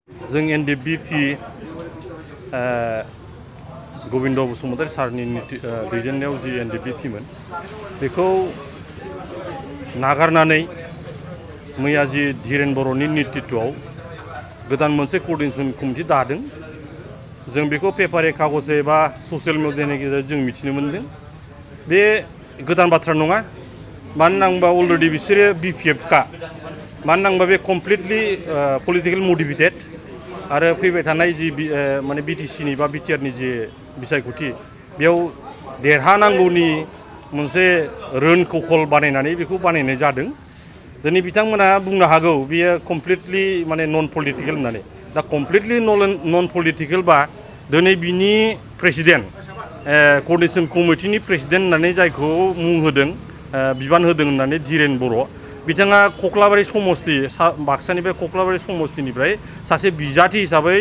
जों एनडिपिपि गोविंद बसुमतारी सारनि दैदेननायाव जि एनडिपिपिमोन बेखौ नागारनानै मैया जि धीरेन बर'नि नेतृत्वआव गोदान मोनसे कोअर्डिनेशन कमिटि दादों। जों बेखौ पेपारे कागजे बा ससियेल मिडियानि गेजेरजों जों मिथिनो मोनदों। बे गोदान बाथ्रा नङा, मानो होनना अलरेडि बिसोरो बिपिएफखा, मानो होनना बे कमप्लिटलि पलिटिकल मटिभेटेड आरो फैबाय थानाय जि माने बिटिसिनि बा बिटिआरनि जि बिसायख'थि बेयाव देरहानांगौनि मोनसे रोनकौशल बानायनानै बेखौ बानायनाय जादों। दिनै बिथांमोना बुंनो हागौ बेयो कमप्लिटलि माने नन पलिटिकल होननानै। दा कमप्लिटलि नन पलिटिकल बा दिनै बिनि प्रेसिडेन्ट कोअर्डिनेशन कमिटिनि प्रेसिडेन्ट होननानै जायखौ मुं होदों बिबान होदों होननानै धीरेन बर' बिथाङा कक्लाबारि समस्ति बाक्सानिफ्राय कक्लाबारि समस्तिनिफ्राय सासे बिजाथि हिसाबै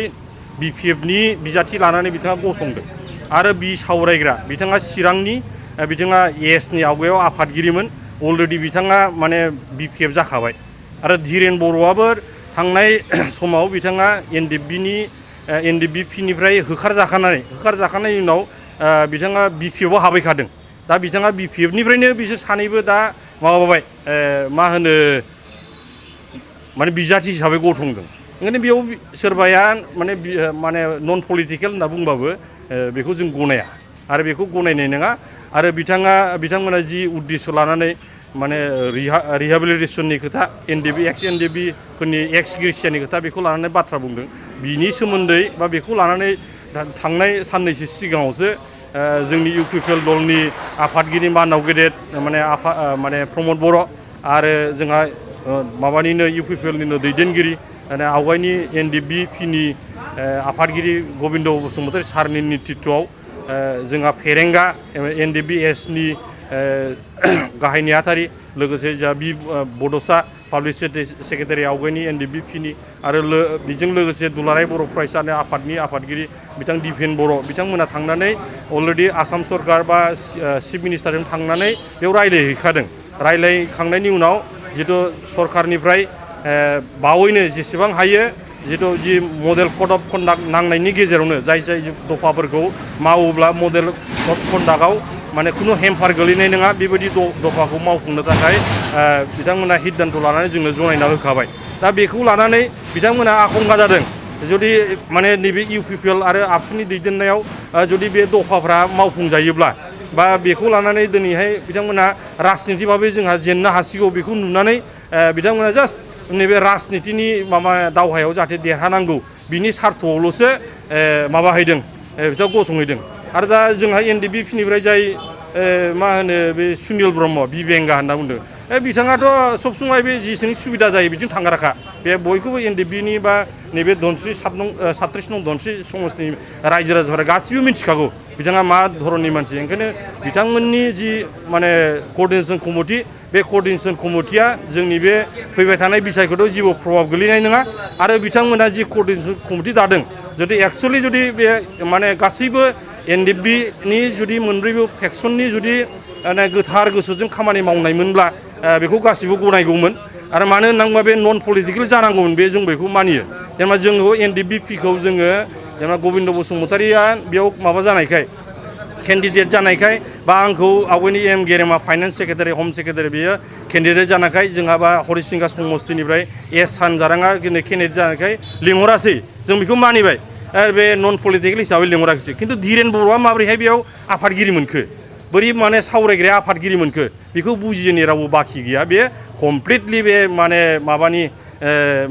बिपिएफनि बिजाथि लानानै बिथाङा गसंदों आरो बि सावरायग्रा बिथाङा चिरांनि बिथाङा एसनि आवगायाव आफादगिरिमोन। अलरेडि बिथाङा माने बिपिएफ जाखाबाय आरो धीरेन बर'आबो थांनाय समाव बिथाङा एनडिपिपिनिफ्राय होखारजाखानायनि उनाव बिथाङा बिपिएफआव हाबहैखादों। दा बिथाङा बिपिएफनिफ्रायनो बिसोर सानैबो दा माबाबाय मा होनो माने बिजाथि हिसाबै गसंदों। ओंखायनो बेयाव सोरबाया माने नन पलिटिकल होनना बुंबाबो बेखौ जों गनाया आरो बेखौ गनायनाय नङा। आरो बिथांमोना जि उद्देश्य लानानै माने रिहेबिलिटेसननि खोथा एक्स एनडिपि फोरनि एक्स ग्रेसियानि खोथा बेखौ लानानै बाथ्रा बुंदों। बिनि सोमोन्दै बा बेखौ लानानै थांनाय साननैसो सिगाङावसो जोंनि इउपिपिएल दलनि आफादगिरि मानाव गेदेर माने प्रमद बर' आरो जोंहा माबानिनो इउपिपिएलनिनो दैदेनगिरि आवगायनि एनडिपिनि आफादगिरि गोविंद बसुमतारी सारनि नेतृत्वआव जोंहा फेरेंगा एनडिपिएसनि गाहाय नेहाथारि लोगोसे जोंहा बड'सा पाब्लिक सेक्रेटारि आवगायनि एनडिपिनि आरो बेजों लोगोसे दुलाराय बर' फरायसानि आफादनि आफादगिरि बिथां दिपेन बर' बिथांमोना थांनानै अलरेडि आसाम सरकार बा चिफ मिनिस्टारजों थांनानै बेयाव रायज्लायहैखादों। रायज्लायखांनायनि उनाव जितु सरकारनिफ्राय बावैनो जेसेबां हायो जितु जि मडेल कड अफ कन्डाक्ट नांनायनि गेजेरावनो जाय दफाफोरखौ मावोब्ला मडेल कड कन्डाक्टआव माने खुनु हेम्पार गोलैनाय नङा बेबायदि दफाखौ मावफुंनो थाखाय बिथांमोना सिद्धान्त लानानै जोंनो जनायना होखाबाय। दा बेखौ लानानै बिथांमोना आखंगा जादों जुदि माने नैबे इउपिपिएल आरो आबसुनि दैदेननायाव जुदि बे दफाफ्रा मावफुंजायोब्ला बा बेखौ लानानै दिनैहाय बिथांमोना राजनिति भाबै जोंहा जेननो हासिगौ बेखौ नुनानै बिथांमोना जास्ट नैबे राजनितिनि दावहायाव जाहाथे देरहानांगौ बिनि सार्थआवल'सो माबाहैदों बिथाङा गसंहैदों। आरो दा जोंहा एनडिपिनिफ्राय जाय मा होनो बे सुनिल ब्रह्म बिबेंगा होनना बुंदों बिथाङाथ' सब समाय बे जिसिनि सुबिदा जायो बिथिं थांग्राखा। बे बयखौबो एनडिपिनि बा नैबे धनस्रि 37 नं धनस्रि समस्तिनि रायजो राजाफोरा गासिबो मिथिखागौ बिथाङा मा धरननि मानसि। ओंखायनो बिथांमोननि जि माने कोअर्डिनेशन कमिटि बे कोअर्डिनेशन कमिटिया जोंनि बे फैबाय थानाय बिसायखौथ' जेबो प्रभाब गोलैनाय नङा। आरो बिथांमोना जि कोअर्डिनेशन कमिटि दादों जुदि एक्सुवेलि जुदि बे माने गासैबो एनडिपिनि जुदि मोनब्रैबो फेक्सननि जुदि गोथार गोसोजों खामानि मावनायमोनब्ला बेखौ गासिबो गनायगौमोन। आरो मानो होनना बुङोबा बे नन पलिटिकल जानांगौमोन बे जों बेखौ मानियो। जेनेबा जोङो एनडिपिखौ जोङो जेनेबा गोविंद बसुमतारीया बेयाव माबा जानायखाय केन्डिडेट जानायखाय बा आंखौ आवगायनि एम गेरेमा फाइनान्स सेक्रेटारि हम सेक्रेटारि बेयो केन्डिडेट जानायखाय जोंहा बा हरिसिंगा समस्तिनिफ्राय एस सानजाराङा केन्डिडेट जानायखाय लिंहरासै जों बेखौ मानिबाय बे नन पलिटिकल हिसाबै लिंहराखिसै। खिन्थु धीरेन बर'आ माबोरैहाय बेयाव आफादगिरि मोनखो बोरै माने सावरायग्राया आफादगिरि मोनखो बेखौ बुजियैनि रावबो बाखि गैया। बे कमप्लिटलि बे माबानि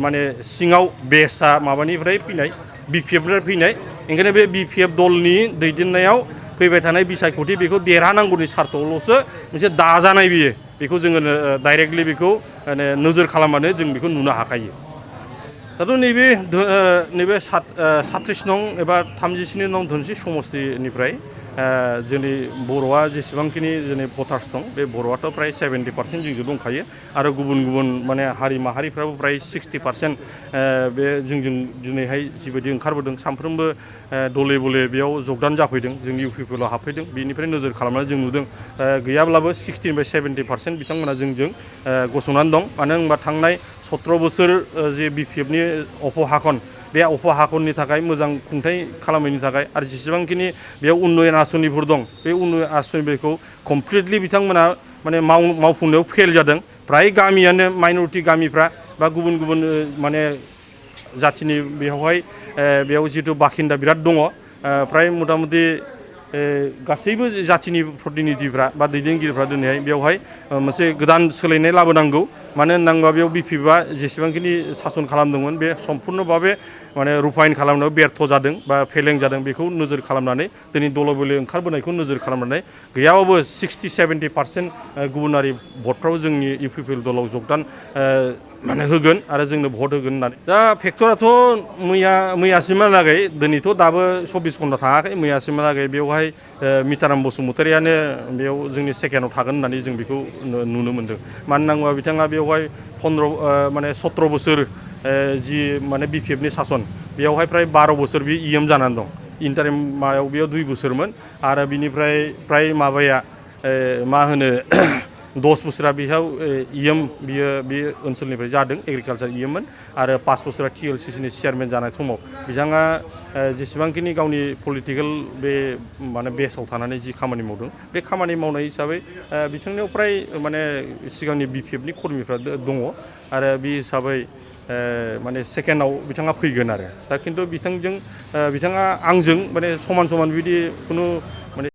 माने सिङाव बेसआ माबानिफ्राय फैनाय बिपिएफनिफ्राय फैनाय। ओंखायनो बे बिपिएफ दलनि दैदेननायाव फैबाय थानाय बिसायख'थि बेखौ देरहानांगौनि सार्थआवल'सो मोनसे दाजानाय बेखौ जोङो डाइरेक्टलि बेखौ नोजोर खालामबानो जों बेखौ नुनो हाखायो। दाथ' नैबे 37 नं एबा 37 नं धनस्रि समस्तिनिफ्राय जोंनि बर'आ जेसेबांखिनि जोंनि भटार्स दं बे बर'आथ' फ्राय 70% जोंजों दंखायो आरो गुबुन गुबुन माने हारि माहारिफ्राबो फ्राय 60% बे जोंजों दिनैहाय जिबायदि ओंखारबोदों सानफ्रोमबो दले बले बेयाव जगदान जाफैदों जोंनि इउपिपिएलआव हाबफैदों। बेनिफ्राय नोजोर खालामनानै जों नुदों गैयाब्लाबो 60निफ्राय 70% बिथांमोना जोंजों गसंनानै दं। मानो होनबा थांनाय 17 बोसोर जे बिपिएफनि अफहाकन बे अफा हाखरनि थाखाय मोजां खुंथाय खालामनायनि थाखाय आरो जेसेबांखिनि बेयाव उन्नयन आसनिफोर दं बे उन्नयन आसनिफोरखौ कमप्लिटलि बिथांमोना माने मावफुंनायाव फेल जादों फ्राय गामियानो माइनरिटि गामिफ्रा बा गुबुन गुबुन माने जाथिनि बेयाव जिथु बाखिन्दा बिराद दङ फ्राय मथा मथि गासैबो जाथिनि प्रतिनिधिफ्रा बा दैदेनगिरिफ्रा दिनैहाय बेवहाय मोनसे गोदान सोलायनाय लाबोनांगौ मानो होननांगौबा बेयाव बिपिएफआ जेसेबांखिनि सासन खालामदोंमोन बे सम्पुर्नभाबे माने रुफायन खालामनायाव बेर्थ जादों बा फेलें जादों बेखौ नोजोर खालामनानै दिनै दल बले ओंखारबोनायखौ नोजोर खालामनानै गैयाबाबो 60-70% गुबुनारि भटफ्राव जोंनि इउपिपिएल दलाव जगदान माने होगोन आरो जोंनो भट होगोन होननानै दा फेक्टराथ' मैयासिमहालागै दिनैथ' दाबो 24 घन्टा थाङाखै मैयासिमहालागै बेवहाय मिताराम बसुमतारियानो बेयाव जोंनि सेकेन्डआव थागोन होननानै जों बेखौ नुनो मोन्दों मानो होननांगौबा बिथाङा बेवहाय 17 बोसोर जि माने बिपिएफनि सासन बेयावहाय फ्राय 12 बोसोर बे इएम जानानै दं इन्टारिम मायाव बेयाव 2 बोसोरमोन आरो बिनिफ्राय फ्राय माबाया मा होनो 10 बोसोरा बेयाव इएम बियो बे ओनसोलनिफ्राय जादों एग्रिकालचार इएममोन आरो 5 बोसोरा टिएलसिसिनि चेयारमेन जानाय समाव बिथाङा जेसेबांखिनि गावनि पलिटिकेल बे माने बेसाव थानानै जि खामानि मावदों बे खामानि मावनाय हिसाबै बिथांनियाव फ्राय माने सिगांनि बिपिएफनि कर्मिफ्रा दङ आरो बे हिसाबै माने सेकेन्डआव बिथाङा फैगोन आरो दा खिन्थु बिथाङा आंजों माने समान बिदि खुनु माने